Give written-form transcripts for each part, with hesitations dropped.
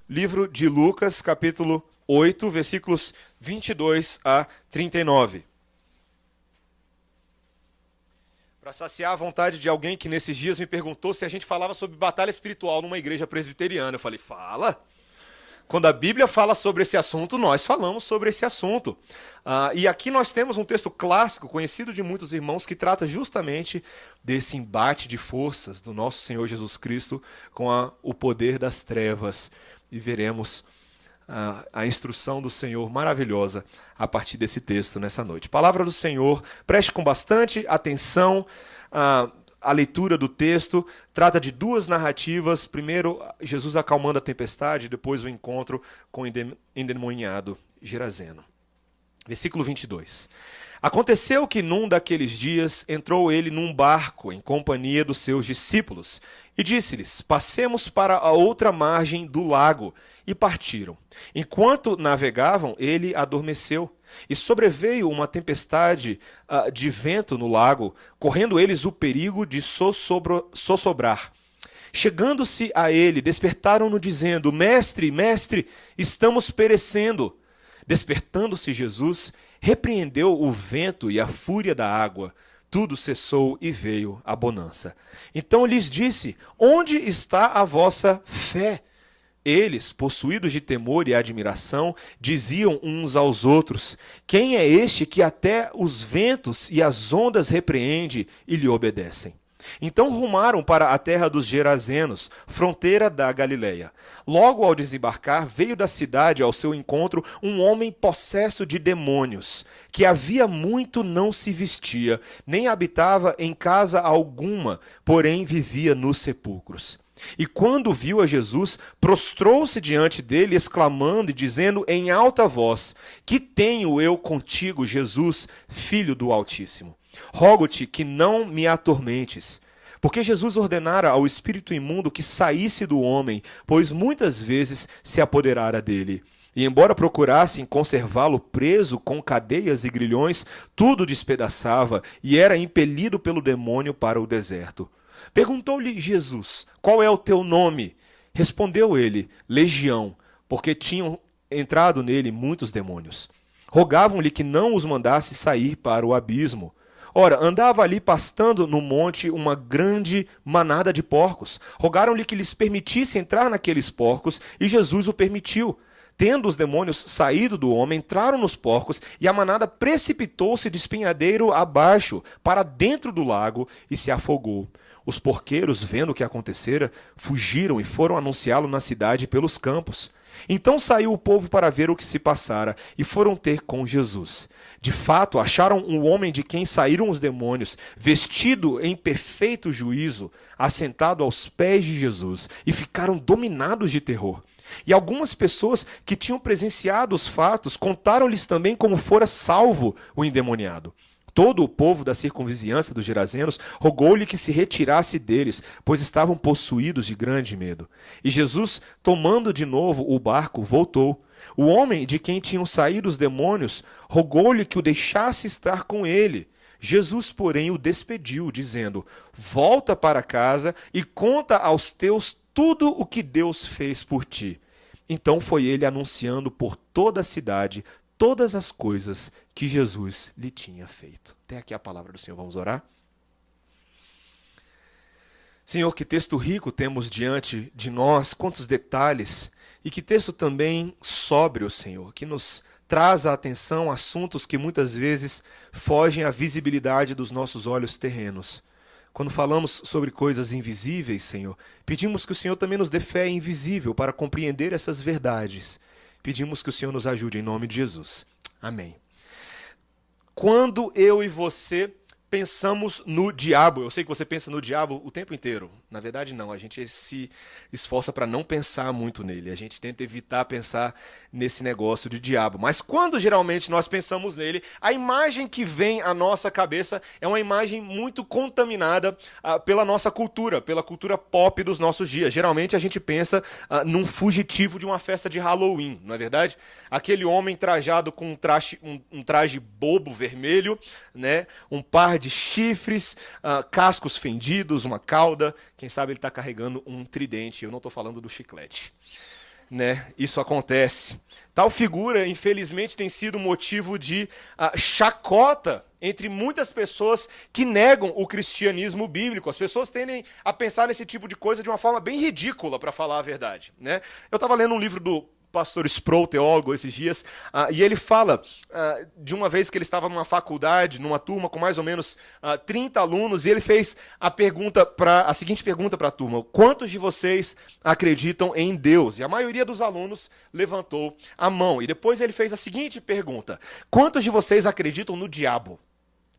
livro de Lucas, capítulo 8, versículos 22 a 39. Para saciar a vontade de alguém que nesses dias me perguntou se a gente falava sobre batalha espiritual numa igreja presbiteriana. Eu falei, fala. Quando a Bíblia fala sobre esse assunto, nós falamos sobre esse assunto. E aqui nós temos um texto clássico, conhecido de muitos irmãos, que trata justamente desse embate de forças do nosso Senhor Jesus Cristo com o poder das trevas. E veremos a instrução do Senhor maravilhosa a partir desse texto nessa noite. Palavra do Senhor, preste com bastante atenção. A leitura do texto trata de duas narrativas. Primeiro, Jesus acalmando a tempestade, depois o encontro com o endemoniado Gerazeno. Versículo 22. Aconteceu que num daqueles dias entrou ele num barco em companhia dos seus discípulos e disse-lhes, passemos para a outra margem do lago. E partiram. Enquanto navegavam, ele adormeceu. E sobreveio uma tempestade de vento no lago, correndo eles o perigo de sossobrar. Chegando-se a ele, despertaram-no dizendo, Mestre, Mestre, estamos perecendo. Despertando-se Jesus, repreendeu o vento e a fúria da água. Tudo cessou e veio a bonança. Então lhes disse, onde está a vossa fé? Eles, possuídos de temor e admiração, diziam uns aos outros, quem é este que até os ventos e as ondas repreende e lhe obedecem? Então rumaram para a terra dos Gerazenos, fronteira da Galileia. Logo ao desembarcar, veio da cidade ao seu encontro um homem possesso de demônios, que havia muito não se vestia, nem habitava em casa alguma, porém vivia nos sepulcros. E quando viu a Jesus, prostrou-se diante dele, exclamando e dizendo em alta voz, que tenho eu contigo, Jesus, Filho do Altíssimo? Rogo-te que não me atormentes. Porque Jesus ordenara ao espírito imundo que saísse do homem, pois muitas vezes se apoderara dele. E embora procurassem conservá-lo preso com cadeias e grilhões, tudo despedaçava e era impelido pelo demônio para o deserto. Perguntou-lhe Jesus, qual é o teu nome? Respondeu ele, Legião, porque tinham entrado nele muitos demônios. Rogavam-lhe que não os mandasse sair para o abismo. Ora, andava ali pastando no monte uma grande manada de porcos. Rogaram-lhe que lhes permitisse entrar naqueles porcos, e Jesus o permitiu. Tendo os demônios saído do homem, entraram nos porcos, e a manada precipitou-se de espinhadeiro abaixo, para dentro do lago, e se afogou. Os porqueiros, vendo o que acontecera, fugiram e foram anunciá-lo na cidade e pelos campos. Então saiu o povo para ver o que se passara, e foram ter com Jesus. De fato, acharam um homem de quem saíram os demônios, vestido em perfeito juízo, assentado aos pés de Jesus, e ficaram dominados de terror. E algumas pessoas que tinham presenciado os fatos contaram-lhes também como fora salvo o endemoniado. Todo o povo da circunvizinhança dos Gerazenos rogou-lhe que se retirasse deles, pois estavam possuídos de grande medo. E Jesus, tomando de novo o barco, voltou. O homem de quem tinham saído os demônios rogou-lhe que o deixasse estar com ele. Jesus, porém, o despediu, dizendo, volta para casa e conta aos teus tudo o que Deus fez por ti. Então foi ele anunciando por toda a cidade todas as coisas que Jesus lhe tinha feito. Até aqui a palavra do Senhor. Vamos orar? Senhor, que texto rico temos diante de nós, quantos detalhes, e que texto também sóbrio, Senhor, que nos traz à atenção assuntos que muitas vezes fogem à visibilidade dos nossos olhos terrenos. Quando falamos sobre coisas invisíveis, Senhor, pedimos que o Senhor também nos dê fé invisível para compreender essas verdades. Pedimos que o Senhor nos ajude em nome de Jesus. Amém. Quando eu e você pensamos no diabo, eu sei que você pensa no diabo o tempo inteiro. Na verdade, não. A gente se esforça para não pensar muito nele. A gente tenta evitar pensar nesse negócio de diabo. Mas quando geralmente nós pensamos nele, a imagem que vem à nossa cabeça é uma imagem muito contaminada pela nossa cultura, pela cultura pop dos nossos dias. Geralmente a gente pensa num fugitivo de uma festa de Halloween, não é verdade? Aquele homem trajado com um traje bobo vermelho, né? Um par de chifres, cascos fendidos, uma cauda. Quem sabe ele está carregando um tridente. Eu não estou falando do chiclete. né, isso acontece. Tal figura, infelizmente, tem sido motivo de chacota entre muitas pessoas que negam o cristianismo bíblico. As pessoas tendem a pensar nesse tipo de coisa de uma forma bem ridícula, para falar a verdade, né? Eu estava lendo um livro do pastor Sproul, teólogo, esses dias, e ele fala de uma vez que ele estava numa faculdade, numa turma com mais ou menos 30 alunos, e ele fez a seguinte pergunta para a turma: quantos de vocês acreditam em Deus? E a maioria dos alunos levantou a mão. E depois ele fez a seguinte pergunta: quantos de vocês acreditam no diabo?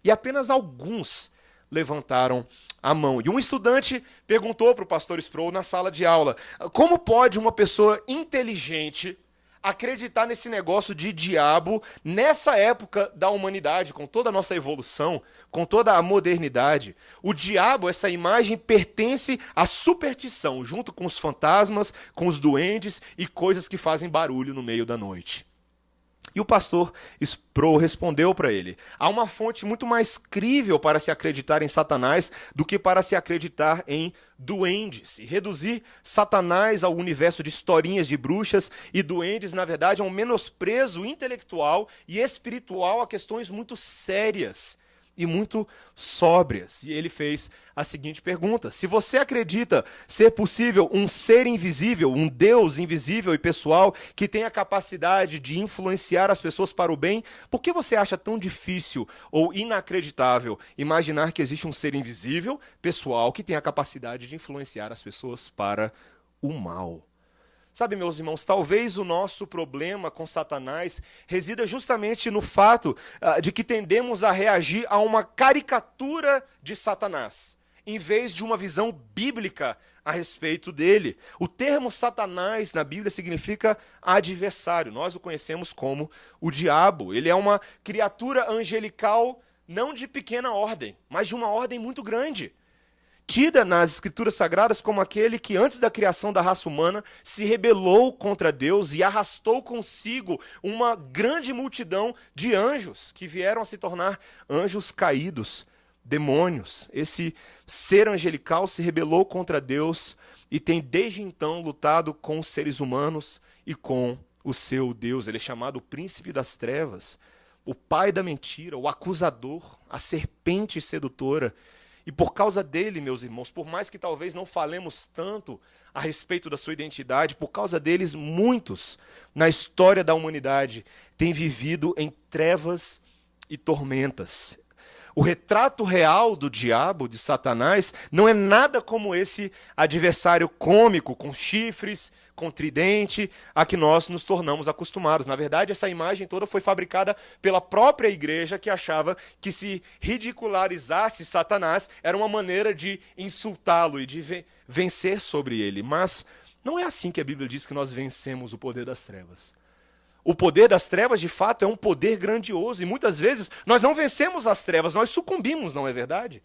E apenas alguns levantaram a mão. E um estudante perguntou para o pastor Sproul na sala de aula: como pode uma pessoa inteligente acreditar nesse negócio de diabo nessa época da humanidade, com toda a nossa evolução, com toda a modernidade? O diabo, essa imagem, pertence à superstição, junto com os fantasmas, com os duendes e coisas que fazem barulho no meio da noite. E o pastor Sproul respondeu para ele: há uma fonte muito mais crível para se acreditar em Satanás do que para se acreditar em duendes. E reduzir Satanás ao universo de historinhas de bruxas e duendes, na verdade, é um menosprezo intelectual e espiritual a questões muito sérias e muito sóbrias. E ele fez a seguinte pergunta: se você acredita ser possível um ser invisível, um Deus invisível e pessoal, que tem a capacidade de influenciar as pessoas para o bem, por que você acha tão difícil ou inacreditável imaginar que existe um ser invisível, pessoal, que tem a capacidade de influenciar as pessoas para o mal? Sabe, meus irmãos, talvez o nosso problema com Satanás resida justamente no fato de que tendemos a reagir a uma caricatura de Satanás, em vez de uma visão bíblica a respeito dele. O termo Satanás na Bíblia significa adversário. Nós o conhecemos como o diabo. Ele é uma criatura angelical não de pequena ordem, mas de uma ordem muito grande, tida nas Escrituras Sagradas como aquele que, antes da criação da raça humana, se rebelou contra Deus e arrastou consigo uma grande multidão de anjos que vieram a se tornar anjos caídos, demônios. Esse ser angelical se rebelou contra Deus e tem desde então lutado com os seres humanos e com o seu Deus. Ele é chamado o príncipe das trevas, o pai da mentira, o acusador, a serpente sedutora. E por causa dele, meus irmãos, por mais que talvez não falemos tanto a respeito da sua identidade, por causa deles, muitos na história da humanidade têm vivido em trevas e tormentas. O retrato real do diabo, de Satanás, não é nada como esse adversário cômico, com chifres, com tridente, a que nós nos tornamos acostumados. Na verdade, essa imagem toda foi fabricada pela própria igreja, que achava que se ridicularizasse Satanás era uma maneira de insultá-lo e de vencer sobre ele. Mas não é assim que a Bíblia diz que nós vencemos o poder das trevas. O poder das trevas, de fato, é um poder grandioso, e muitas vezes nós não vencemos as trevas, nós sucumbimos, não é verdade?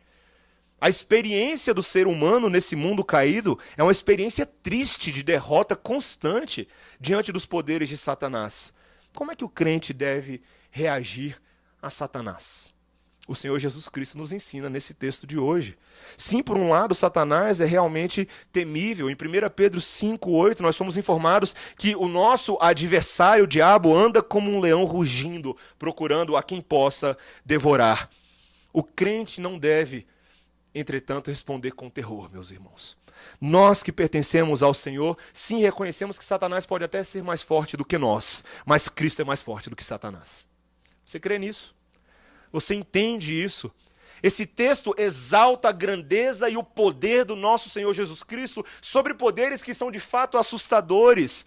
A experiência do ser humano nesse mundo caído é uma experiência triste de derrota constante diante dos poderes de Satanás. Como é que o crente deve reagir a Satanás? O Senhor Jesus Cristo nos ensina nesse texto de hoje. Sim, por um lado, Satanás é realmente temível. Em 1 Pedro 5,8, nós somos informados que o nosso adversário, o diabo, anda como um leão rugindo, procurando a quem possa devorar. O crente não deve, entretanto, responder com terror, meus irmãos. Nós que pertencemos ao Senhor, sim, reconhecemos que Satanás pode até ser mais forte do que nós, mas Cristo é mais forte do que Satanás. Você crê nisso? Você entende isso? Esse texto exalta a grandeza e o poder do nosso Senhor Jesus Cristo sobre poderes que são de fato assustadores.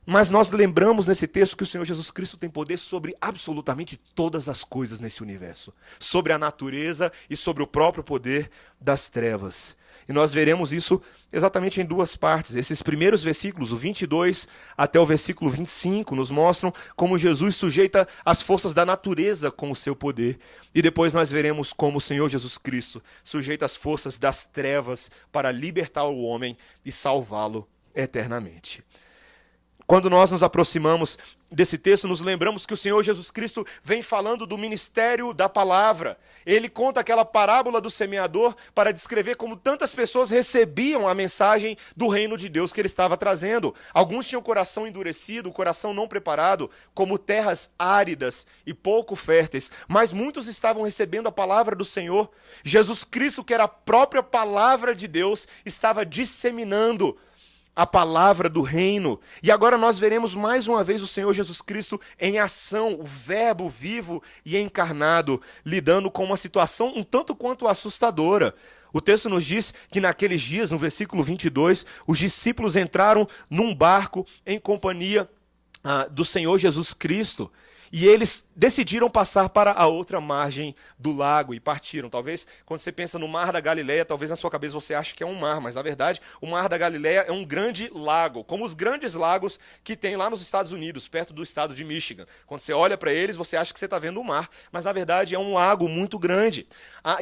Mas nós lembramos nesse texto que o Senhor Jesus Cristo tem poder sobre absolutamente todas as coisas nesse universo. Sobre a natureza e sobre o próprio poder das trevas. E nós veremos isso exatamente em duas partes. Esses primeiros versículos, o 22 até o versículo 25, nos mostram como Jesus sujeita as forças da natureza com o seu poder. E depois nós veremos como o Senhor Jesus Cristo sujeita as forças das trevas para libertar o homem e salvá-lo eternamente. Quando nós nos aproximamos desse texto, nos lembramos que o Senhor Jesus Cristo vem falando do ministério da palavra. Ele conta aquela parábola do semeador para descrever como tantas pessoas recebiam a mensagem do reino de Deus que ele estava trazendo. Alguns tinham o coração endurecido, o coração não preparado, como terras áridas e pouco férteis, mas muitos estavam recebendo a palavra do Senhor. Jesus Cristo, que era a própria palavra de Deus, estava disseminando a palavra do reino. E agora nós veremos mais uma vez o Senhor Jesus Cristo em ação, o verbo vivo e encarnado, lidando com uma situação um tanto quanto assustadora. O texto nos diz que naqueles dias, no versículo 22, os discípulos entraram num barco em companhia do Senhor Jesus Cristo. E eles decidiram passar para a outra margem do lago e partiram. Talvez, quando você pensa no Mar da Galileia, talvez na sua cabeça você ache que é um mar, mas na verdade o Mar da Galileia é um grande lago, como os grandes lagos que tem lá nos Estados Unidos, perto do estado de Michigan. Quando você olha para eles, você acha que você está vendo o mar, mas na verdade é um lago muito grande.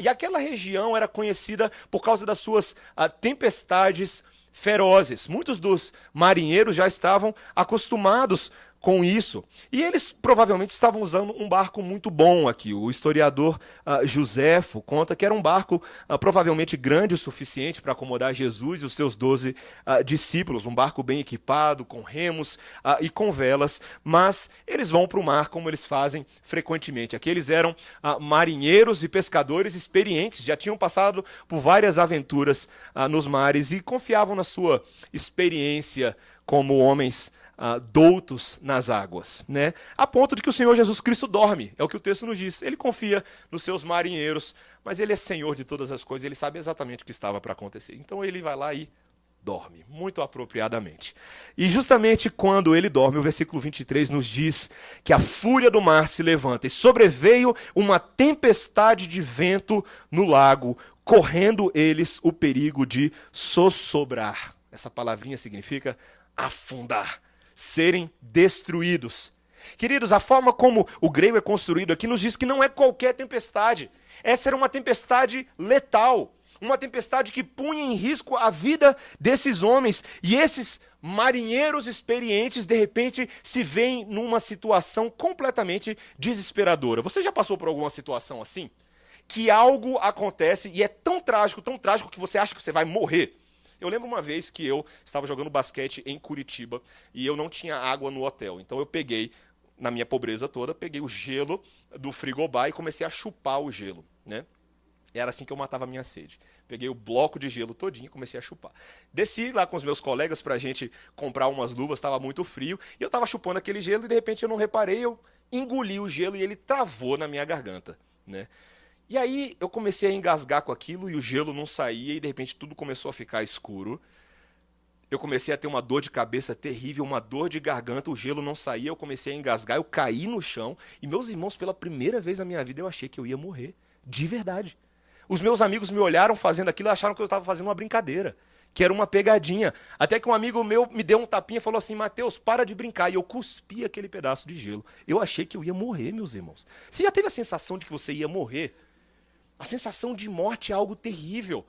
E aquela região era conhecida por causa das suas tempestades ferozes. Muitos dos marinheiros já estavam acostumados com isso. E eles provavelmente estavam usando um barco muito bom aqui. O historiador Joséfo conta que era um barco provavelmente grande o suficiente para acomodar Jesus e os seus 12 discípulos. Um barco bem equipado, com remos e com velas. Mas eles vão para o mar como eles fazem frequentemente. Aqui eles eram marinheiros e pescadores experientes. Já tinham passado por várias aventuras nos mares e confiavam na sua experiência como homens doutos nas águas, né? A ponto de que o Senhor Jesus Cristo dorme, é o que o texto nos diz. Ele confia nos seus marinheiros, mas ele é Senhor de todas as coisas, ele sabe exatamente o que estava para acontecer. Então ele vai lá e dorme, muito apropriadamente. E justamente quando ele dorme, o versículo 23 nos diz que a fúria do mar se levanta e sobreveio uma tempestade de vento no lago, correndo eles o perigo de sossobrar. Essa palavrinha significa afundar, serem destruídos. Queridos, a forma como o grego é construído aqui nos diz que não é qualquer tempestade. Essa era uma tempestade letal, uma tempestade que punha em risco a vida desses homens. E esses marinheiros experientes, de repente, se veem numa situação completamente desesperadora. Você já passou por alguma situação assim? Que algo acontece e é tão trágico que você acha que você vai morrer. Eu lembro uma vez que eu estava jogando basquete em Curitiba e eu não tinha água no hotel. Então eu peguei, na minha pobreza toda, peguei o gelo do frigobar e comecei a chupar o gelo, né? Era assim que eu matava a minha sede. Peguei o bloco de gelo todinho e comecei a chupar. Desci lá com os meus colegas pra gente comprar umas luvas, estava muito frio, e eu estava chupando aquele gelo e de repente eu não reparei, eu engoli o gelo e ele travou na minha garganta, né? E aí eu comecei a engasgar com aquilo e o gelo não saía e de repente tudo começou a ficar escuro. Eu comecei a ter uma dor de cabeça terrível, uma dor de garganta, o gelo não saía, eu comecei a engasgar, eu caí no chão e meus irmãos, pela primeira vez na minha vida, eu achei que eu ia morrer, de verdade. Os meus amigos me olharam fazendo aquilo e acharam que eu estava fazendo uma brincadeira, que era uma pegadinha. Até que um amigo meu me deu um tapinha e falou assim: Mateus, para de brincar. E eu cuspi aquele pedaço de gelo. Eu achei que eu ia morrer, meus irmãos. Você já teve a sensação de que você ia morrer? A sensação de morte é algo terrível.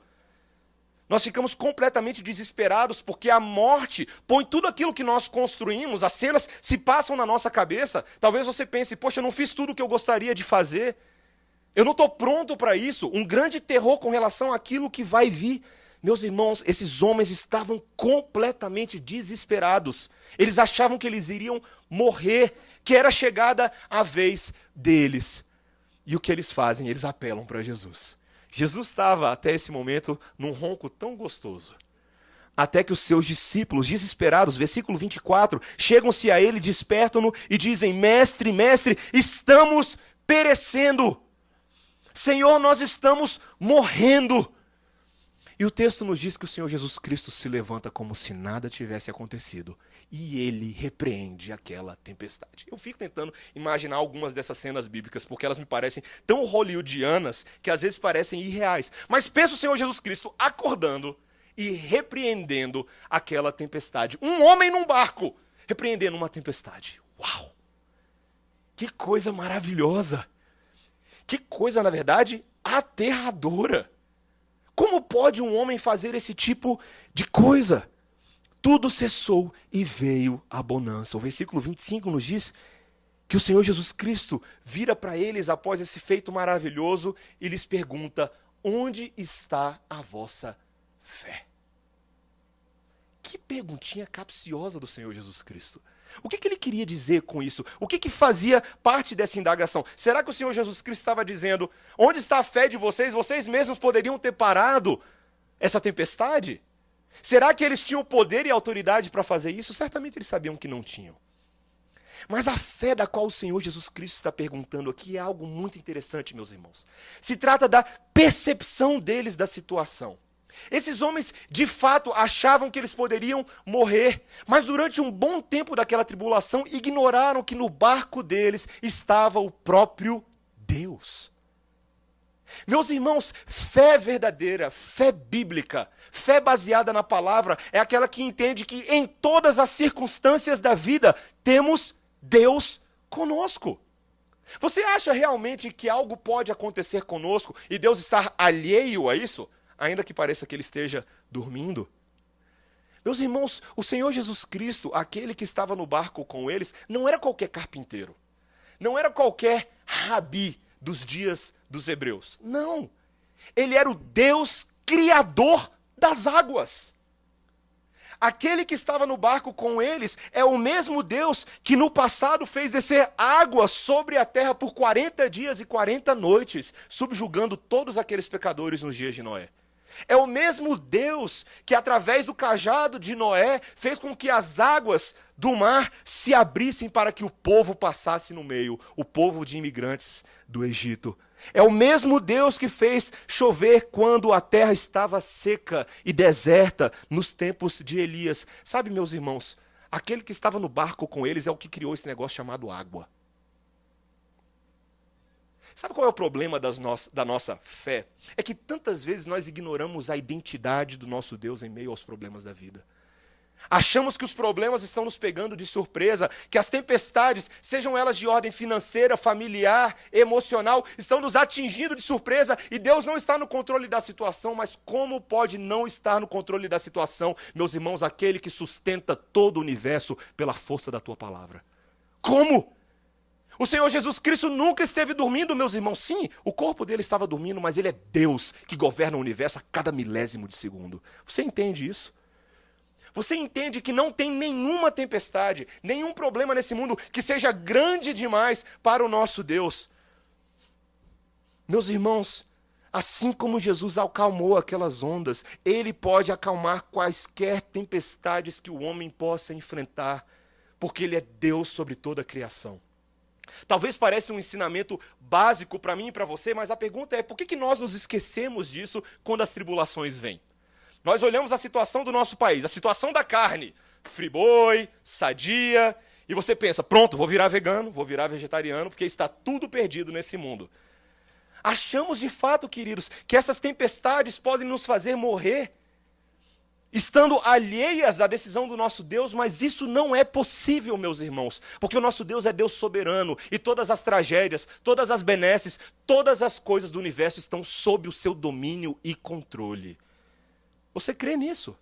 Nós ficamos completamente desesperados porque a morte põe tudo aquilo que nós construímos, as cenas se passam na nossa cabeça. Talvez você pense: poxa, eu não fiz tudo o que eu gostaria de fazer. Eu não estou pronto para isso. Um grande terror com relação àquilo que vai vir. Meus irmãos, esses homens estavam completamente desesperados. Eles achavam que eles iriam morrer, que era chegada a vez deles. E o que eles fazem? Eles apelam para Jesus. Jesus estava, até esse momento, num ronco tão gostoso. Até que os seus discípulos, desesperados, versículo 24, chegam-se a ele, despertam-no e dizem: Mestre, mestre, estamos perecendo. Senhor, nós estamos morrendo. E o texto nos diz que o Senhor Jesus Cristo se levanta como se nada tivesse acontecido. E ele repreende aquela tempestade. Eu fico tentando imaginar algumas dessas cenas bíblicas, porque elas me parecem tão hollywoodianas que às vezes parecem irreais. Mas pensa o Senhor Jesus Cristo acordando e repreendendo aquela tempestade. Um homem num barco repreendendo uma tempestade. Uau! Que coisa maravilhosa! Que coisa, na verdade, aterradora! Como pode um homem fazer esse tipo de coisa? tudo cessou e veio a bonança. O versículo 25 nos diz que o Senhor Jesus Cristo vira para eles após esse feito maravilhoso e lhes pergunta: onde está a vossa fé? Que perguntinha capciosa do Senhor Jesus Cristo. O que ele queria dizer com isso? O que fazia parte dessa indagação? Será que o Senhor Jesus Cristo estava dizendo: onde está a fé de vocês? Vocês mesmos poderiam ter parado essa tempestade? Será que eles tinham poder e autoridade para fazer isso? Certamente eles sabiam que não tinham. Mas a fé da qual o Senhor Jesus Cristo está perguntando aqui é algo muito interessante, meus irmãos. Se trata da percepção deles da situação. Esses homens, de fato, achavam que eles poderiam morrer, mas durante um bom tempo daquela tribulação, ignoraram que no barco deles estava o próprio Deus. Meus irmãos, fé verdadeira, fé bíblica, fé baseada na palavra, é aquela que entende que em todas as circunstâncias da vida temos Deus conosco. Você acha realmente que algo pode acontecer conosco e Deus estar alheio a isso? Ainda que pareça que ele esteja dormindo. Meus irmãos, o Senhor Jesus Cristo, aquele que estava no barco com eles, não era qualquer carpinteiro. Não era qualquer rabi dos dias dos hebreus. Não. Ele era o Deus criador das águas. Aquele que estava no barco com eles é o mesmo Deus que no passado fez descer água sobre a terra por 40 dias e 40 noites, subjugando todos aqueles pecadores nos dias de Noé. É o mesmo Deus que, através do cajado de Noé, fez com que as águas do mar se abrissem para que o povo passasse no meio, o povo de imigrantes do Egito. É o mesmo Deus que fez chover quando a terra estava seca e deserta nos tempos de Elias. Sabe, meus irmãos, aquele que estava no barco com eles é o que criou esse negócio chamado água. Sabe qual é o problema da nossa fé? É que tantas vezes nós ignoramos a identidade do nosso Deus em meio aos problemas da vida. Achamos que os problemas estão nos pegando de surpresa, que as tempestades, sejam elas de ordem financeira, familiar, emocional, estão nos atingindo de surpresa e Deus não está no controle da situação. Mas como pode não estar no controle da situação, meus irmãos, aquele que sustenta todo o universo pela força da tua palavra? Como? O Senhor Jesus Cristo nunca esteve dormindo, meus irmãos. Sim, o corpo dele estava dormindo, mas ele é Deus que governa o universo a cada milésimo de segundo. Você entende isso? Você entende que não tem nenhuma tempestade, nenhum problema nesse mundo que seja grande demais para o nosso Deus. Meus irmãos, assim como Jesus acalmou aquelas ondas, ele pode acalmar quaisquer tempestades que o homem possa enfrentar, porque ele é Deus sobre toda a criação. Talvez pareça um ensinamento básico para mim e para você, mas a pergunta é: por que nós nos esquecemos disso quando as tribulações vêm? Nós olhamos a situação do nosso país, a situação da carne, friboi, sadia, e você pensa: pronto, vou virar vegano, vou virar vegetariano, porque está tudo perdido nesse mundo. Achamos de fato, queridos, que essas tempestades podem nos fazer morrer, estando alheias à decisão do nosso Deus, mas isso não é possível, meus irmãos, porque o nosso Deus é Deus soberano, e todas as tragédias, todas as benesses, todas as coisas do universo estão sob o seu domínio e controle. Você crê nisso?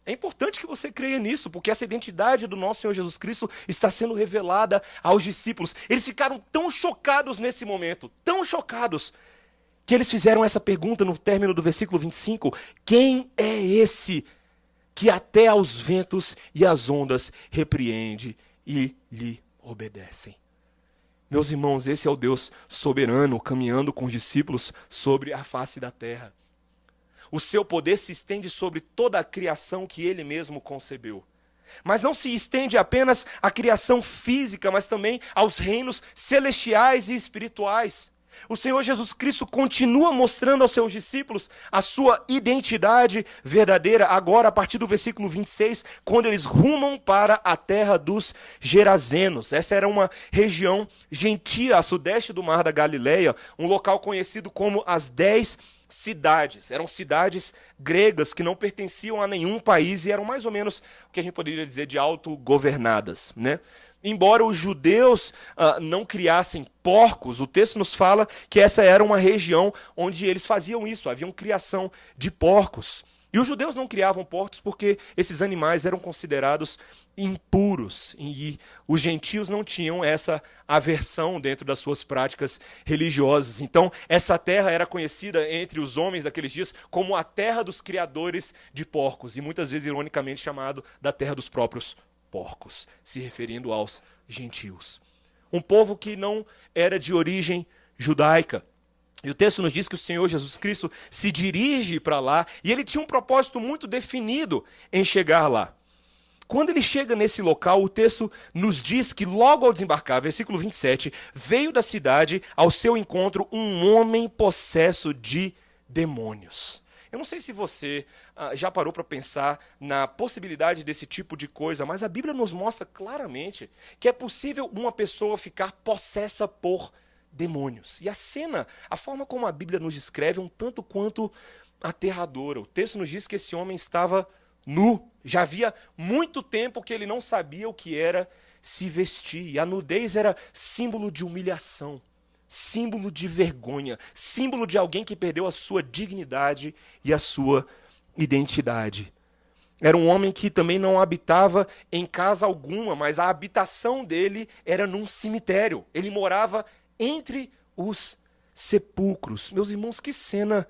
É importante que você creia nisso, porque essa identidade do nosso Senhor Jesus Cristo está sendo revelada aos discípulos. Eles ficaram tão chocados nesse momento, tão chocados, que eles fizeram essa pergunta no término do versículo 25: quem é esse que até aos ventos e às ondas repreende e lhe obedecem? Meus irmãos, esse é o Deus soberano caminhando com os discípulos sobre a face da terra. O seu poder se estende sobre toda a criação que ele mesmo concebeu. Mas não se estende apenas à criação física, mas também aos reinos celestiais e espirituais. O Senhor Jesus Cristo continua mostrando aos seus discípulos a sua identidade verdadeira, agora a partir do versículo 26, quando eles rumam para a terra dos Gerazenos. Essa era uma região gentia a sudeste do Mar da Galileia, um local conhecido como as 10 cidades. Eram cidades gregas que não pertenciam a nenhum país e eram mais ou menos o que a gente poderia dizer de autogovernadas, né? Embora os judeus não criassem porcos, o texto nos fala que essa era uma região onde eles faziam isso, havia criação de porcos. E os judeus não criavam porcos porque esses animais eram considerados impuros. E os gentios não tinham essa aversão dentro das suas práticas religiosas. Então, essa terra era conhecida entre os homens daqueles dias como a terra dos criadores de porcos. E muitas vezes, ironicamente, chamado da terra dos próprios porcos, se referindo aos gentios. Um povo que não era de origem judaica. E o texto nos diz que o Senhor Jesus Cristo se dirige para lá e ele tinha um propósito muito definido em chegar lá. Quando ele chega nesse local, o texto nos diz que logo ao desembarcar, versículo 27, veio da cidade ao seu encontro um homem possesso de demônios. Eu não sei se você já parou para pensar na possibilidade desse tipo de coisa, mas a Bíblia nos mostra claramente que é possível uma pessoa ficar possessa por demônios. E a cena, a forma como a Bíblia nos descreve é um tanto quanto aterradora. O texto nos diz que esse homem estava nu. Já havia muito tempo que ele não sabia o que era se vestir. E a nudez era símbolo de humilhação, símbolo de vergonha, símbolo de alguém que perdeu a sua dignidade e a sua identidade. Era um homem que também não habitava em casa alguma, mas a habitação dele era num cemitério. Ele morava entre os sepulcros. Meus irmãos, que cena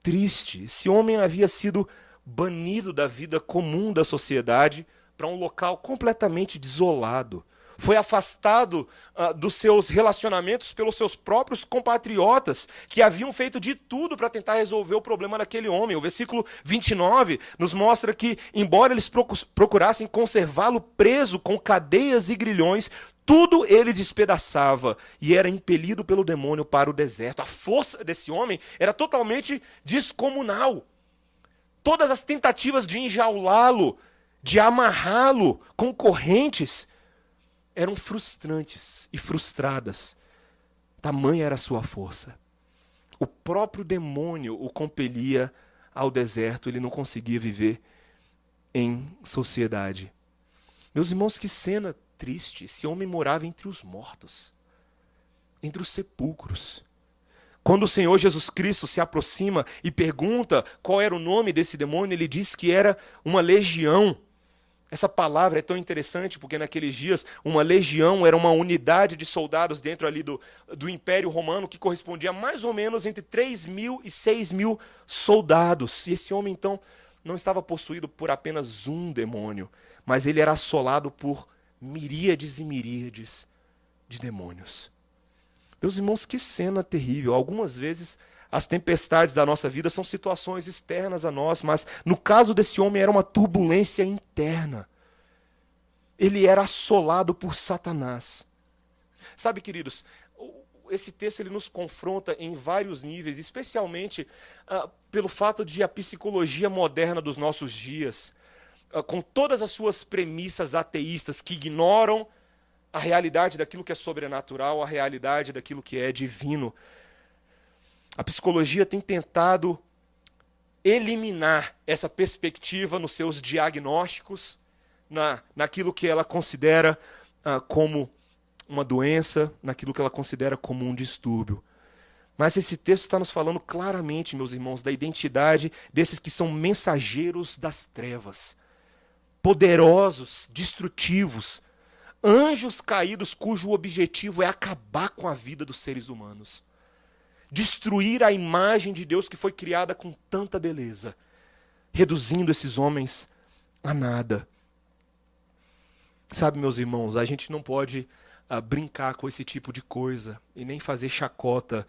triste. Esse homem havia sido banido da vida comum da sociedade para um local completamente desolado. Foi afastado dos seus relacionamentos pelos seus próprios compatriotas, que haviam feito de tudo para tentar resolver o problema daquele homem. O versículo 29 nos mostra que, embora eles procurassem conservá-lo preso com cadeias e grilhões, tudo ele despedaçava e era impelido pelo demônio para o deserto. A força desse homem era totalmente descomunal. Todas as tentativas de enjaulá-lo, de amarrá-lo com correntes, eram frustrantes e frustradas. Tamanha era a sua força. O próprio demônio o compelia ao deserto, ele não conseguia viver em sociedade. Meus irmãos, que cena triste. Esse homem morava entre os mortos, entre os sepulcros. Quando o Senhor Jesus Cristo se aproxima e pergunta qual era o nome desse demônio, ele diz que era uma legião. Essa palavra é tão interessante porque naqueles dias uma legião era uma unidade de soldados dentro ali do Império Romano que correspondia a mais ou menos entre 3.000 e 6.000 soldados. E esse homem então não estava possuído por apenas um demônio, mas ele era assolado por miríades e miríades de demônios. Meus irmãos, que cena terrível. Algumas vezes as tempestades da nossa vida são situações externas a nós, mas no caso desse homem era uma turbulência interna. Ele era assolado por Satanás. Sabe, queridos, esse texto ele nos confronta em vários níveis, especialmente pelo fato de a psicologia moderna dos nossos dias, com todas as suas premissas ateístas que ignoram a realidade daquilo que é sobrenatural, a realidade daquilo que é divino. A psicologia tem tentado eliminar essa perspectiva nos seus diagnósticos, naquilo que ela considera como uma doença, naquilo que ela considera como um distúrbio. Mas esse texto está nos falando claramente, meus irmãos, da identidade desses que são mensageiros das trevas, poderosos, destrutivos, anjos caídos cujo objetivo é acabar com a vida dos seres humanos. Destruir a imagem de Deus que foi criada com tanta beleza, reduzindo esses homens a nada. Sabe, meus irmãos, a gente não pode brincar com esse tipo de coisa e nem fazer chacota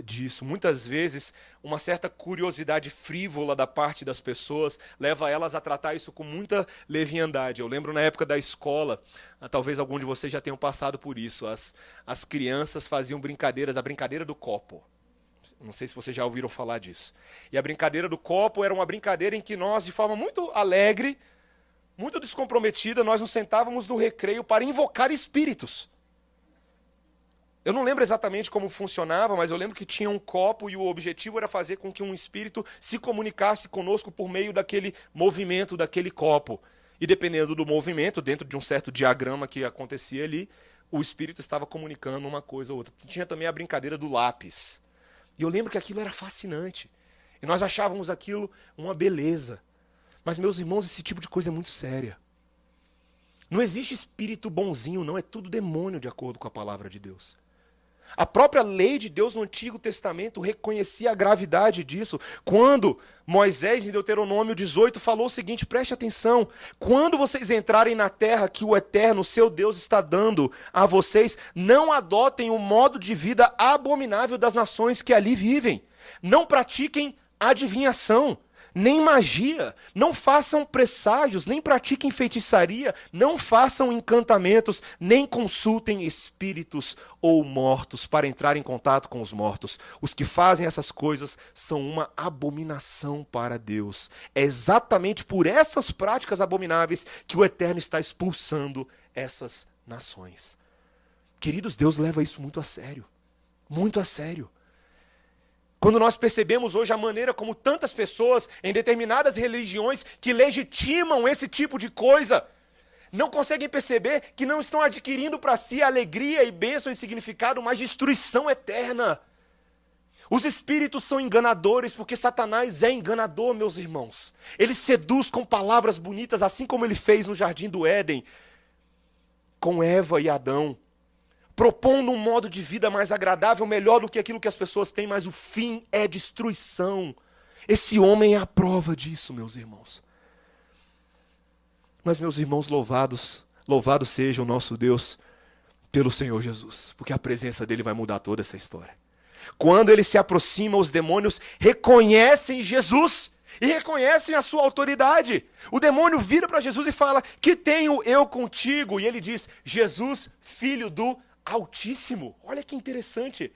disso. Muitas vezes, uma certa curiosidade frívola da parte das pessoas leva elas a tratar isso com muita leviandade. Eu lembro na época da escola, talvez algum de vocês já tenham passado por isso, as crianças faziam brincadeiras, a brincadeira do copo. Não sei se vocês já ouviram falar disso. E a brincadeira do copo era uma brincadeira em que nós, de forma muito alegre, muito descomprometida, nós nos sentávamos no recreio para invocar espíritos. Eu não lembro exatamente como funcionava, mas eu lembro que tinha um copo e o objetivo era fazer com que um espírito se comunicasse conosco por meio daquele movimento daquele copo. E dependendo do movimento, dentro de um certo diagrama que acontecia ali, o espírito estava comunicando uma coisa ou outra. Tinha também a brincadeira do lápis. E eu lembro que aquilo era fascinante. E nós achávamos aquilo uma beleza. Mas, meus irmãos, esse tipo de coisa é muito séria. Não existe espírito bonzinho, não. É tudo demônio, de acordo com a palavra de Deus. A própria lei de Deus no Antigo Testamento reconhecia a gravidade disso. Quando Moisés, em Deuteronômio 18, falou o seguinte, preste atenção. Quando vocês entrarem na terra que o Eterno, seu Deus, está dando a vocês, não adotem o modo de vida abominável das nações que ali vivem. Não pratiquem adivinhação, nem magia, não façam presságios, nem pratiquem feitiçaria, não façam encantamentos, nem consultem espíritos ou mortos para entrar em contato com os mortos. Os que fazem essas coisas são uma abominação para Deus. É exatamente por essas práticas abomináveis que o Eterno está expulsando essas nações. Queridos, Deus leva isso muito a sério. Muito a sério. Quando nós percebemos hoje a maneira como tantas pessoas em determinadas religiões que legitimam esse tipo de coisa, não conseguem perceber que não estão adquirindo para si alegria e bênção e significado, mas destruição eterna. Os espíritos são enganadores, porque Satanás é enganador, meus irmãos. Ele seduz com palavras bonitas, assim como ele fez no Jardim do Éden, com Eva e Adão, propondo um modo de vida mais agradável, melhor do que aquilo que as pessoas têm, mas o fim é destruição. Esse homem é a prova disso, meus irmãos. Mas, meus irmãos, louvado seja o nosso Deus pelo Senhor Jesus, porque a presença dele vai mudar toda essa história. Quando ele se aproxima, os demônios reconhecem Jesus e reconhecem a sua autoridade. O demônio vira para Jesus e fala, que tenho eu contigo? E ele diz, Jesus, filho do Altíssimo. Olha que interessante.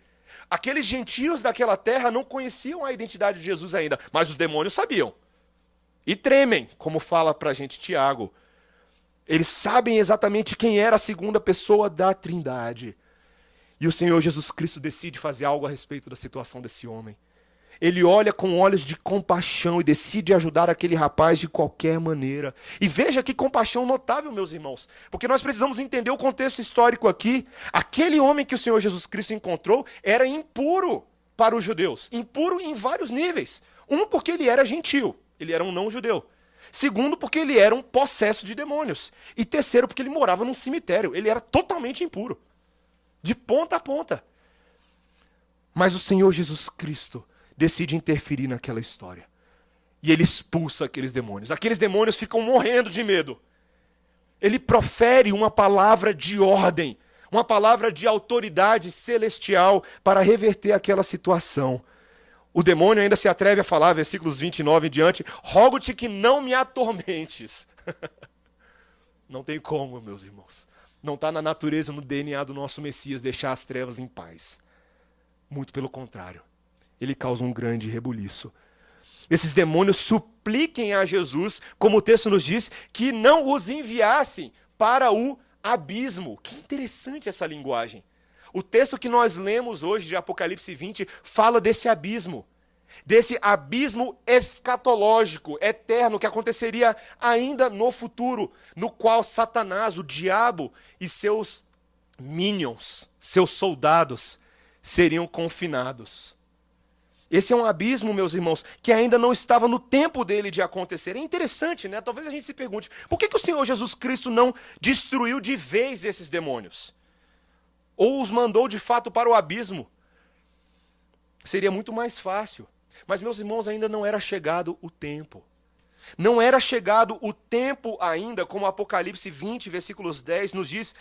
Aqueles gentios daquela terra não conheciam a identidade de Jesus ainda, mas os demônios sabiam. E tremem, como fala pra gente Tiago. Eles sabem exatamente quem era a segunda pessoa da Trindade. E o Senhor Jesus Cristo decide fazer algo a respeito da situação desse homem. Ele olha com olhos de compaixão e decide ajudar aquele rapaz de qualquer maneira. E veja que compaixão notável, meus irmãos. Porque nós precisamos entender o contexto histórico aqui. Aquele homem que o Senhor Jesus Cristo encontrou era impuro para os judeus. Impuro em vários níveis. Um, porque ele era gentio. Ele era um não-judeu. Segundo, porque ele era um possesso de demônios. E terceiro, porque ele morava num cemitério. Ele era totalmente impuro. De ponta a ponta. Mas o Senhor Jesus Cristo decide interferir naquela história. E ele expulsa aqueles demônios. Aqueles demônios ficam morrendo de medo. Ele profere uma palavra de ordem, uma palavra de autoridade celestial para reverter aquela situação. O demônio ainda se atreve a falar, versículos 29 em diante, rogo-te que não me atormentes. Não tem como, meus irmãos. Não está na natureza, no DNA do nosso Messias deixar as trevas em paz. Muito pelo contrário. Ele causa um grande rebuliço. Esses demônios supliquem a Jesus, como o texto nos diz, que não os enviassem para o abismo. Que interessante essa linguagem. O texto que nós lemos hoje de Apocalipse 20 fala desse abismo escatológico, eterno, que aconteceria ainda no futuro, no qual Satanás, o diabo e seus minions, seus soldados, seriam confinados. Esse é um abismo, meus irmãos, que ainda não estava no tempo dele de acontecer. É interessante, né? Talvez a gente se pergunte, por que o Senhor Jesus Cristo não destruiu de vez esses demônios? Ou os mandou de fato para o abismo? Seria muito mais fácil. Mas, meus irmãos, ainda não era chegado o tempo. Não era chegado o tempo ainda, como Apocalipse 20, versículos 10, nos diz,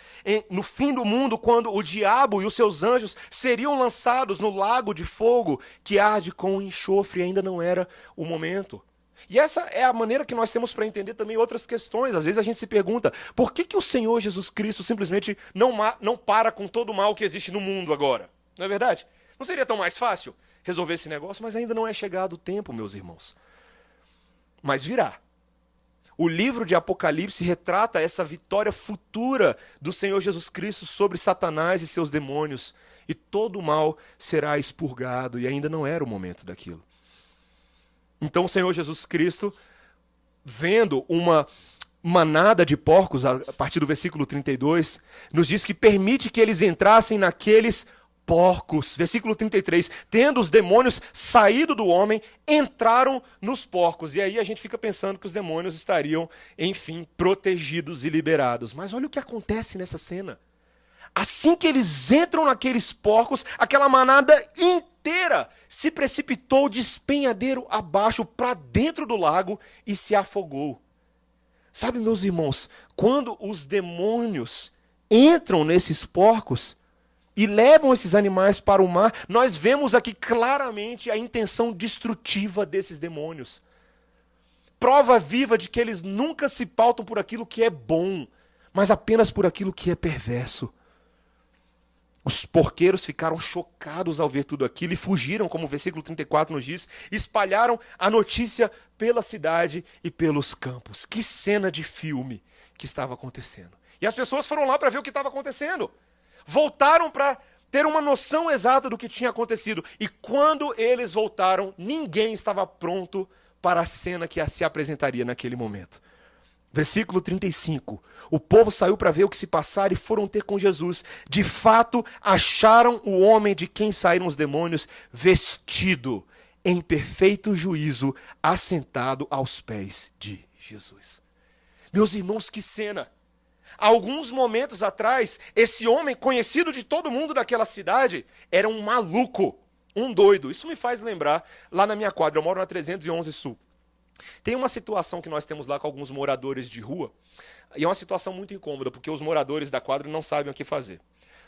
no fim do mundo, quando o diabo e os seus anjos seriam lançados no lago de fogo que arde com enxofre, ainda não era o momento. E essa é a maneira que nós temos para entender também outras questões. Às vezes a gente se pergunta, por que o Senhor Jesus Cristo simplesmente não para com todo o mal que existe no mundo agora? Não é verdade? Não seria tão mais fácil resolver esse negócio? Mas ainda não é chegado o tempo, meus irmãos. Mas virá. O livro de Apocalipse retrata essa vitória futura do Senhor Jesus Cristo sobre Satanás e seus demônios. E todo o mal será expurgado. E ainda não era o momento daquilo. Então o Senhor Jesus Cristo, vendo uma manada de porcos, a partir do versículo 32, nos diz que permite que eles entrassem naqueles porcos. Versículo 33. Tendo os demônios saído do homem, entraram nos porcos. E aí a gente fica pensando que os demônios estariam, enfim, protegidos e liberados. Mas olha o que acontece nessa cena. Assim que eles entram naqueles porcos, aquela manada inteira se precipitou de despenhadeiro abaixo para dentro do lago e se afogou. Sabe, meus irmãos, quando os demônios entram nesses porcos e levam esses animais para o mar, nós vemos aqui claramente a intenção destrutiva desses demônios. Prova viva de que eles nunca se pautam por aquilo que é bom, mas apenas por aquilo que é perverso. Os porqueiros ficaram chocados ao ver tudo aquilo e fugiram, como o versículo 34 nos diz, espalharam a notícia pela cidade e pelos campos. Que cena de filme que estava acontecendo. E as pessoas foram lá para ver o que estava acontecendo. Voltaram para ter uma noção exata do que tinha acontecido. E quando eles voltaram, ninguém estava pronto para a cena que se apresentaria naquele momento. Versículo 35. O povo saiu para ver o que se passara e foram ter com Jesus. De fato, acharam o homem de quem saíram os demônios vestido em perfeito juízo, assentado aos pés de Jesus. Meus irmãos, que cena! Há alguns momentos atrás, esse homem, conhecido de todo mundo daquela cidade, era um maluco, um doido. Isso me faz lembrar, lá na minha quadra, eu moro na 311 Sul. Tem uma situação que nós temos lá com alguns moradores de rua, e é uma situação muito incômoda, porque os moradores da quadra não sabem o que fazer.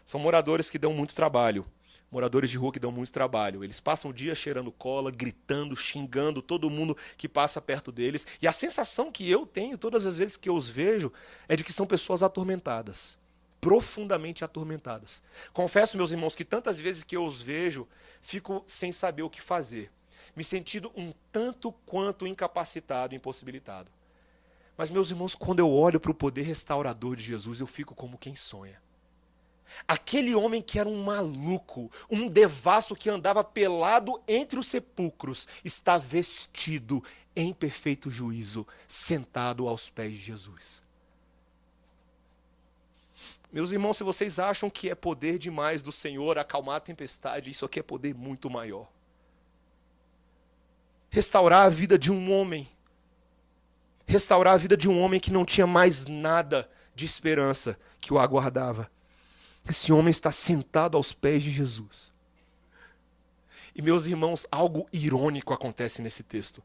São moradores que dão muito trabalho, moradores de rua que dão muito trabalho. Eles passam o dia cheirando cola, gritando, xingando todo mundo que passa perto deles, e a sensação que eu tenho todas as vezes que eu os vejo é de que são pessoas atormentadas, profundamente atormentadas. Confesso, meus irmãos, que tantas vezes que eu os vejo, fico sem saber o que fazer, me sentindo um tanto quanto incapacitado, impossibilitado. Mas, meus irmãos, quando eu olho para o poder restaurador de Jesus, eu fico como quem sonha. Aquele homem que era um maluco, um devasso que andava pelado entre os sepulcros, está vestido em perfeito juízo, sentado aos pés de Jesus. Meus irmãos, se vocês acham que é poder demais do Senhor acalmar a tempestade, isso aqui é poder muito maior. Restaurar a vida de um homem. Restaurar a vida de um homem que não tinha mais nada de esperança que o aguardava. Esse homem está sentado aos pés de Jesus. E, meus irmãos, algo irônico acontece nesse texto.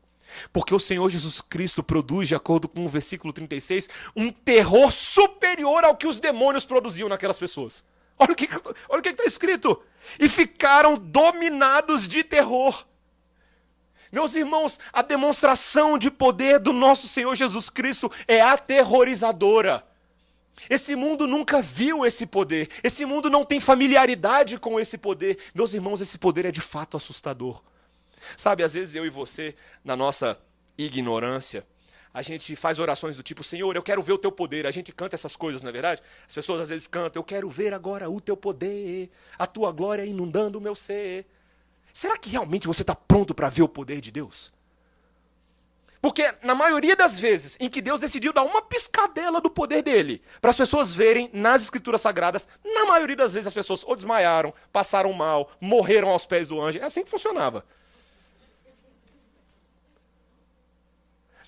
Porque o Senhor Jesus Cristo produz, de acordo com o versículo 36, um terror superior ao que os demônios produziam naquelas pessoas. Olha o que está escrito. E ficaram dominados de terror. Meus irmãos, a demonstração de poder do nosso Senhor Jesus Cristo é aterrorizadora. Esse mundo nunca viu esse poder. Esse mundo não tem familiaridade com esse poder. Meus irmãos, esse poder é de fato assustador. Sabe, às vezes eu e você, na nossa ignorância, a gente faz orações do tipo, Senhor, eu quero ver o teu poder. A gente canta essas coisas, não é verdade? As pessoas às vezes cantam, eu quero ver agora o teu poder, a tua glória inundando o meu ser. Será que realmente você está pronto para ver o poder de Deus? Porque na maioria das vezes em que Deus decidiu dar uma piscadela do poder dele, para as pessoas verem nas Escrituras Sagradas, na maioria das vezes as pessoas ou desmaiaram, passaram mal, morreram aos pés do anjo. É assim que funcionava.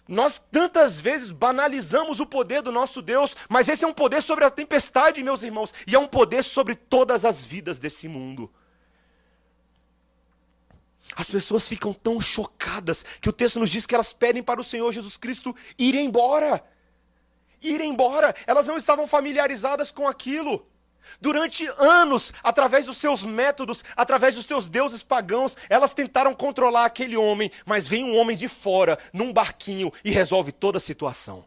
Nós tantas vezes banalizamos o poder do nosso Deus, mas esse é um poder sobre a tempestade, meus irmãos, e é um poder sobre todas as vidas desse mundo. As pessoas ficam tão chocadas que o texto nos diz que elas pedem para o Senhor Jesus Cristo ir embora. Ir embora. Elas não estavam familiarizadas com aquilo. Durante anos, através dos seus métodos, através dos seus deuses pagãos, elas tentaram controlar aquele homem, mas vem um homem de fora, num barquinho, e resolve toda a situação.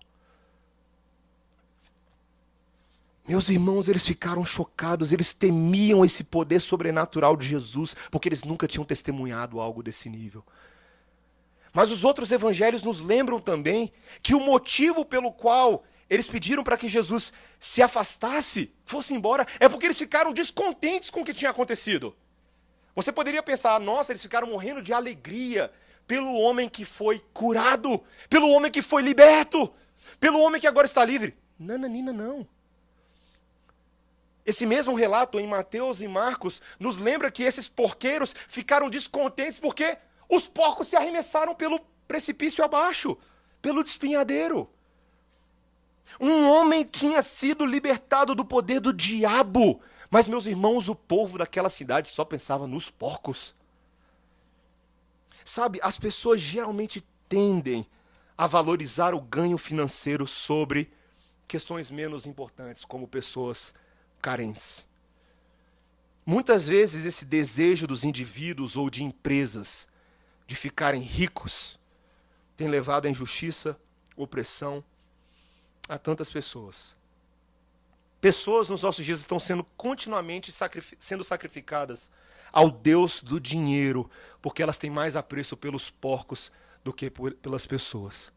Meus irmãos, eles ficaram chocados, eles temiam esse poder sobrenatural de Jesus, porque eles nunca tinham testemunhado algo desse nível. Mas os outros evangelhos nos lembram também que o motivo pelo qual eles pediram para que Jesus se afastasse, fosse embora, é porque eles ficaram descontentes com o que tinha acontecido. Você poderia pensar, nossa, eles ficaram morrendo de alegria pelo homem que foi curado, pelo homem que foi liberto, pelo homem que agora está livre. Nananina, não. Esse mesmo relato em Mateus e Marcos nos lembra que esses porqueiros ficaram descontentes porque os porcos se arremessaram pelo precipício abaixo, pelo despenhadeiro. Um homem tinha sido libertado do poder do diabo, mas, meus irmãos, o povo daquela cidade só pensava nos porcos. Sabe, as pessoas geralmente tendem a valorizar o ganho financeiro sobre questões menos importantes, como pessoas carentes. Muitas vezes esse desejo dos indivíduos ou de empresas de ficarem ricos tem levado à injustiça, opressão a tantas pessoas. Pessoas nos nossos dias estão sendo continuamente sendo sacrificadas ao Deus do dinheiro, porque elas têm mais apreço pelos porcos do que pelas pessoas.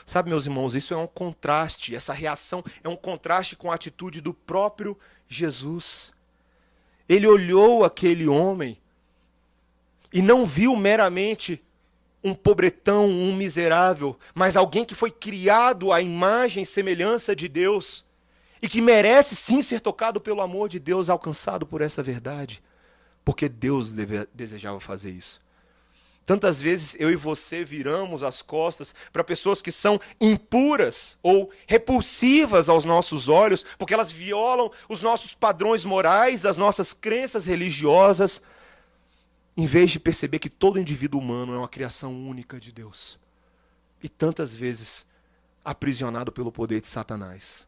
Sabe, meus irmãos, isso é um contraste, essa reação é um contraste com a atitude do próprio Jesus. Ele olhou aquele homem e não viu meramente um pobretão, um miserável, mas alguém que foi criado à imagem e semelhança de Deus e que merece sim ser tocado pelo amor de Deus, alcançado por essa verdade, porque Deus desejava fazer isso. Tantas vezes eu e você viramos as costas para pessoas que são impuras ou repulsivas aos nossos olhos, porque elas violam os nossos padrões morais, as nossas crenças religiosas, em vez de perceber que todo indivíduo humano é uma criação única de Deus. E tantas vezes aprisionado pelo poder de Satanás,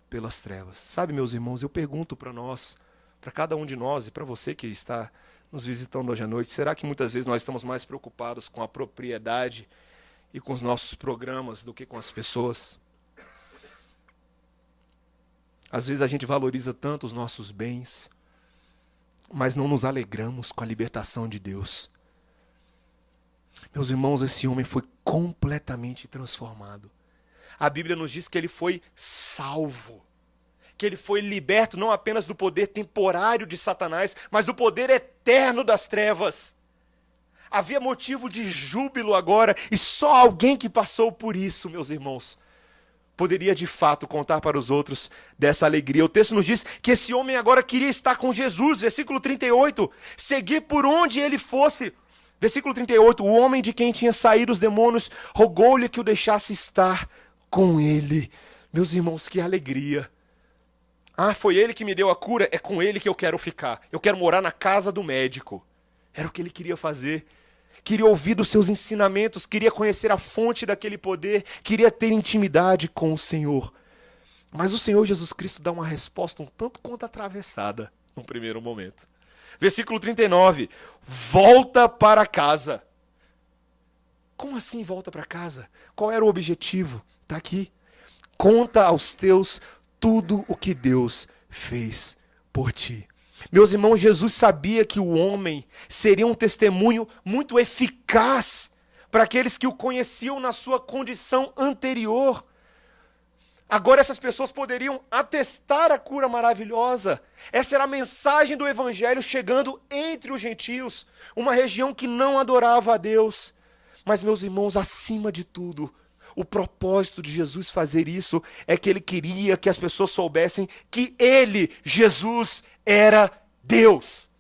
pelas trevas. Sabe, meus irmãos, eu pergunto para nós, para cada um de nós e para você que está nos visitando hoje à noite, será que muitas vezes nós estamos mais preocupados com a propriedade e com os nossos programas do que com as pessoas? Às vezes a gente valoriza tanto os nossos bens, mas não nos alegramos com a libertação de Deus. Meus irmãos, esse homem foi completamente transformado. A Bíblia nos diz que ele foi salvo, que ele foi liberto não apenas do poder temporário de Satanás, mas do poder eterno das trevas. Havia motivo de júbilo agora, e só alguém que passou por isso, meus irmãos, poderia de fato contar para os outros dessa alegria. O texto nos diz que esse homem agora queria estar com Jesus, versículo 38, seguir por onde ele fosse. Versículo 38, o homem de quem tinha saído os demônios rogou-lhe que o deixasse estar com ele. Meus irmãos, que alegria. Ah, foi ele que me deu a cura, é com ele que eu quero ficar. Eu quero morar na casa do médico. Era o que ele queria fazer. Queria ouvir dos seus ensinamentos, queria conhecer a fonte daquele poder, queria ter intimidade com o Senhor. Mas o Senhor Jesus Cristo dá uma resposta um tanto quanto atravessada no primeiro momento. Versículo 39, volta para casa. Como assim volta para casa? Qual era o objetivo? Está aqui. Conta aos teus tudo o que Deus fez por ti. Meus irmãos, Jesus sabia que o homem seria um testemunho muito eficaz para aqueles que o conheciam na sua condição anterior. Agora essas pessoas poderiam atestar a cura maravilhosa. Essa era a mensagem do Evangelho chegando entre os gentios, uma região que não adorava a Deus. Mas, meus irmãos, acima de tudo, o propósito de Jesus fazer isso é que ele queria que as pessoas soubessem que ele, Jesus, era Deus.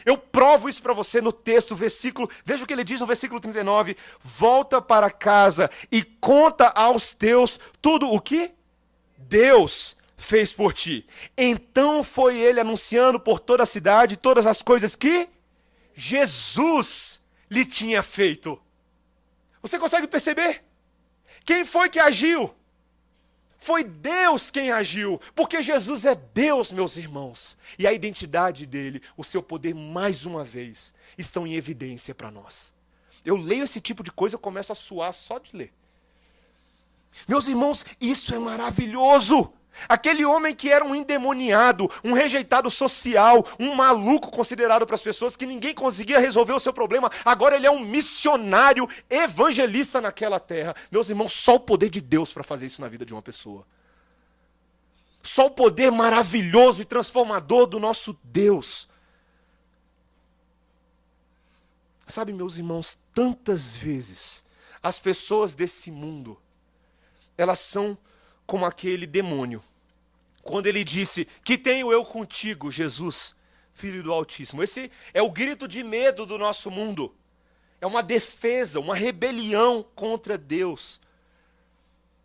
Eu provo isso para você no texto, versículo, veja o que ele diz no versículo 39, volta para casa e conta aos teus tudo o que Deus fez por ti. Então foi ele anunciando por toda a cidade todas as coisas que Jesus lhe tinha feito. Você consegue perceber? Quem foi que agiu? Foi Deus quem agiu, porque Jesus é Deus, meus irmãos. E a identidade dele, o seu poder, mais uma vez, estão em evidência para nós. Eu leio esse tipo de coisa, eu começo a suar só de ler. Meus irmãos, isso é maravilhoso. Aquele homem que era um endemoniado, um rejeitado social, um maluco considerado para as pessoas, que ninguém conseguia resolver o seu problema, agora ele é um missionário evangelista naquela terra. Meus irmãos, só o poder de Deus para fazer isso na vida de uma pessoa. Só o poder maravilhoso e transformador do nosso Deus. Sabe, meus irmãos, tantas vezes as pessoas desse mundo, elas são como aquele demônio quando ele disse: que tenho eu contigo, Jesus, Filho do Altíssimo. Esse é o grito de medo do nosso mundo. É uma defesa, uma rebelião contra Deus.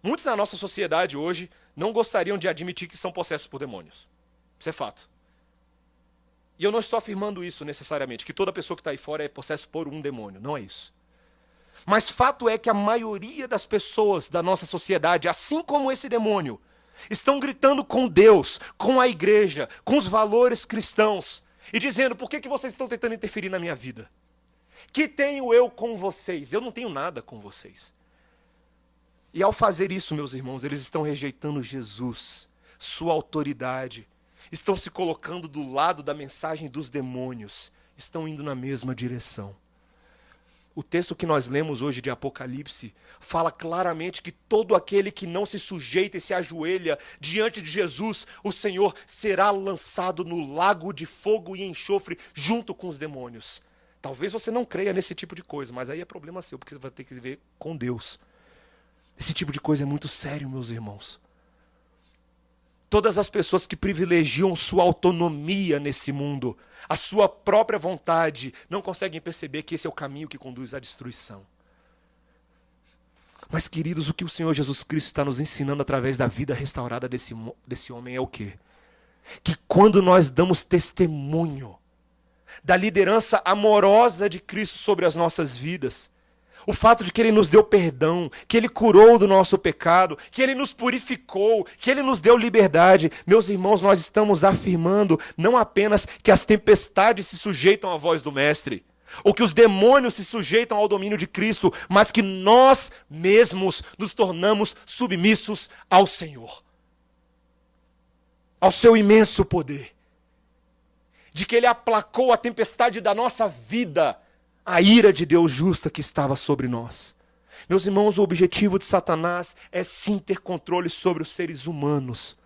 Muitos na nossa sociedade hoje não gostariam de admitir que são possessos por demônios. Isso é fato. E eu não estou afirmando isso necessariamente, que toda pessoa que está aí fora é possessa por um demônio. Não é isso. Mas fato é que a maioria das pessoas da nossa sociedade, assim como esse demônio, estão gritando com Deus, com a igreja, com os valores cristãos, e dizendo: por que vocês estão tentando interferir na minha vida? Que tenho eu com vocês? Eu não tenho nada com vocês. E ao fazer isso, meus irmãos, eles estão rejeitando Jesus, sua autoridade, estão se colocando do lado da mensagem dos demônios, estão indo na mesma direção. O texto que nós lemos hoje de Apocalipse fala claramente que todo aquele que não se sujeita e se ajoelha diante de Jesus, o Senhor será lançado no lago de fogo e enxofre junto com os demônios. Talvez você não creia nesse tipo de coisa, mas aí é problema seu, porque você vai ter que viver com Deus. Esse tipo de coisa é muito sério, meus irmãos. Todas as pessoas que privilegiam sua autonomia nesse mundo, a sua própria vontade, não conseguem perceber que esse é o caminho que conduz à destruição. Mas, queridos, o que o Senhor Jesus Cristo está nos ensinando através da vida restaurada desse homem é o quê? Que quando nós damos testemunho da liderança amorosa de Cristo sobre as nossas vidas, o fato de que Ele nos deu perdão, que Ele curou do nosso pecado, que Ele nos purificou, que Ele nos deu liberdade. Meus irmãos, nós estamos afirmando não apenas que as tempestades se sujeitam à voz do Mestre, ou que os demônios se sujeitam ao domínio de Cristo, mas que nós mesmos nos tornamos submissos ao Senhor, ao seu imenso poder, de que Ele aplacou a tempestade da nossa vida, a ira de Deus justa que estava sobre nós. Meus irmãos, o objetivo de Satanás é sim ter controle sobre os seres humanos.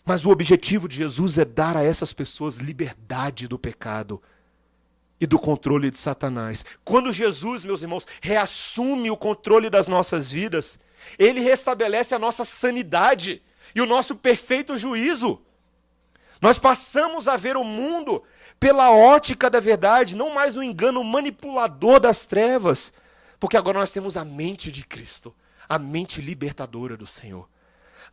Mas o objetivo de Jesus é dar a essas pessoas liberdade do pecado e do controle de Satanás. Quando Jesus, meus irmãos, reassume o controle das nossas vidas, Ele restabelece a nossa sanidade e o nosso perfeito juízo. Nós passamos a ver o mundo pela ótica da verdade, não mais o engano manipulador das trevas, porque agora nós temos a mente de Cristo, a mente libertadora do Senhor.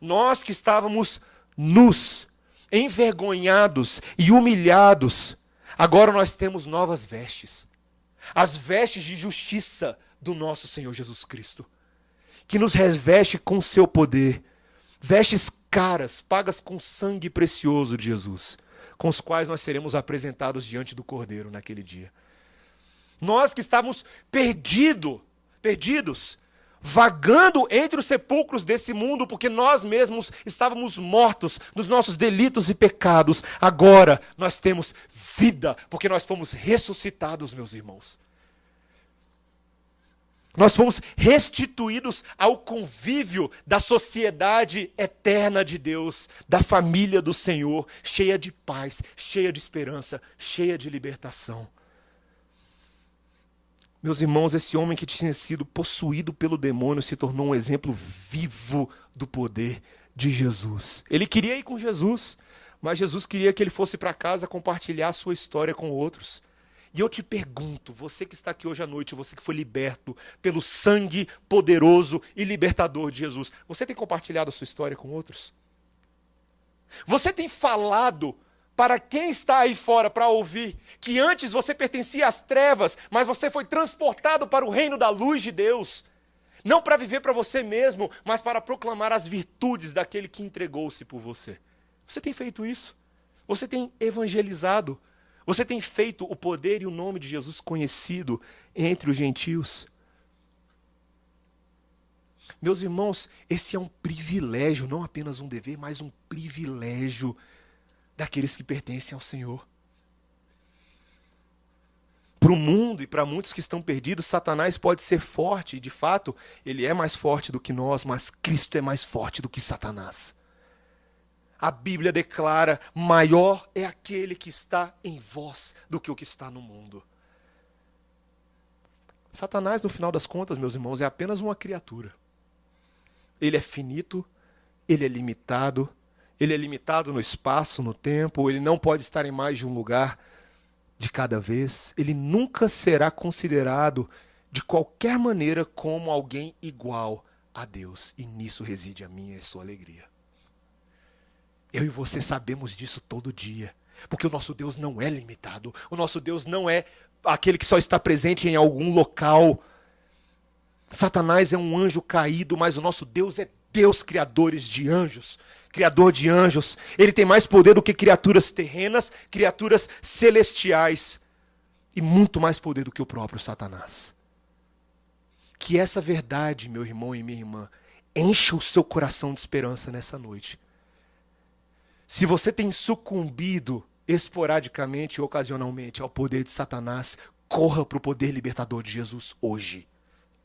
Nós que estávamos nus, envergonhados e humilhados, agora nós temos novas vestes, as vestes de justiça do nosso Senhor Jesus Cristo, que nos reveste com seu poder, vestes caras, pagas com sangue precioso de Jesus, com os quais nós seremos apresentados diante do Cordeiro naquele dia. Nós que estávamos perdidos, vagando entre os sepulcros desse mundo, porque nós mesmos estávamos mortos nos nossos delitos e pecados, agora nós temos vida, porque nós fomos ressuscitados, meus irmãos. Nós fomos restituídos ao convívio da sociedade eterna de Deus, da família do Senhor, cheia de paz, cheia de esperança, cheia de libertação. Meus irmãos, esse homem que tinha sido possuído pelo demônio se tornou um exemplo vivo do poder de Jesus. Ele queria ir com Jesus, mas Jesus queria que ele fosse para casa compartilhar a sua história com outros. E eu te pergunto, você que está aqui hoje à noite, você que foi liberto pelo sangue poderoso e libertador de Jesus, você tem compartilhado a sua história com outros? Você tem falado para quem está aí fora para ouvir que antes você pertencia às trevas, mas você foi transportado para o reino da luz de Deus? Não para viver para você mesmo, mas para proclamar as virtudes daquele que entregou-se por você. Você tem feito isso? Você tem evangelizado? Você tem feito o poder e o nome de Jesus conhecido entre os gentios? Meus irmãos, esse é um privilégio, não apenas um dever, mas um privilégio daqueles que pertencem ao Senhor. Para o mundo e para muitos que estão perdidos, Satanás pode ser forte, e de fato, ele é mais forte do que nós, mas Cristo é mais forte do que Satanás. A Bíblia declara: maior é aquele que está em vós do que o que está no mundo. Satanás, no final das contas, meus irmãos, é apenas uma criatura. Ele é finito, ele é limitado, ele é limitado no espaço, no tempo, ele não pode estar em mais de um lugar de cada vez, ele nunca será considerado de qualquer maneira como alguém igual a Deus. E nisso reside a minha e a sua alegria. Eu e você sabemos disso todo dia. Porque o nosso Deus não é limitado. O nosso Deus não é aquele que só está presente em algum local. Satanás é um anjo caído, mas o nosso Deus é Deus criador de anjos. Ele tem mais poder do que criaturas terrenas, criaturas celestiais. E muito mais poder do que o próprio Satanás. Que essa verdade, meu irmão e minha irmã, encha o seu coração de esperança nessa noite. Se você tem sucumbido esporadicamente e ocasionalmente ao poder de Satanás, corra para o poder libertador de Jesus hoje.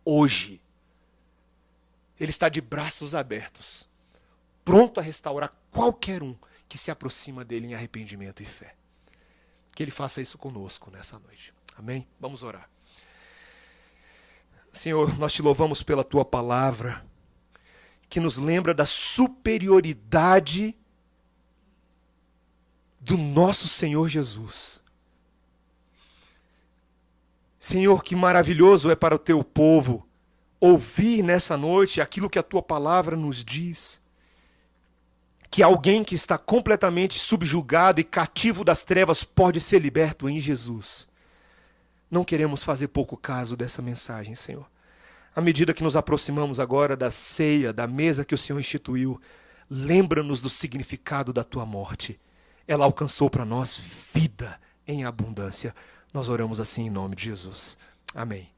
Hoje. Ele está de braços abertos, pronto a restaurar qualquer um que se aproxima dele em arrependimento e fé. Que ele faça isso conosco nessa noite. Amém? Vamos orar. Senhor, nós te louvamos pela tua palavra, que nos lembra da superioridade do nosso Senhor Jesus. Senhor, que maravilhoso é para o teu povo ouvir nessa noite aquilo que a tua palavra nos diz. Que alguém que está completamente subjugado e cativo das trevas pode ser liberto em Jesus. Não queremos fazer pouco caso dessa mensagem, Senhor. À medida que nos aproximamos agora da ceia, da mesa que o Senhor instituiu, lembra-nos do significado da tua morte. Ela alcançou para nós vida em abundância. Nós oramos assim em nome de Jesus. Amém.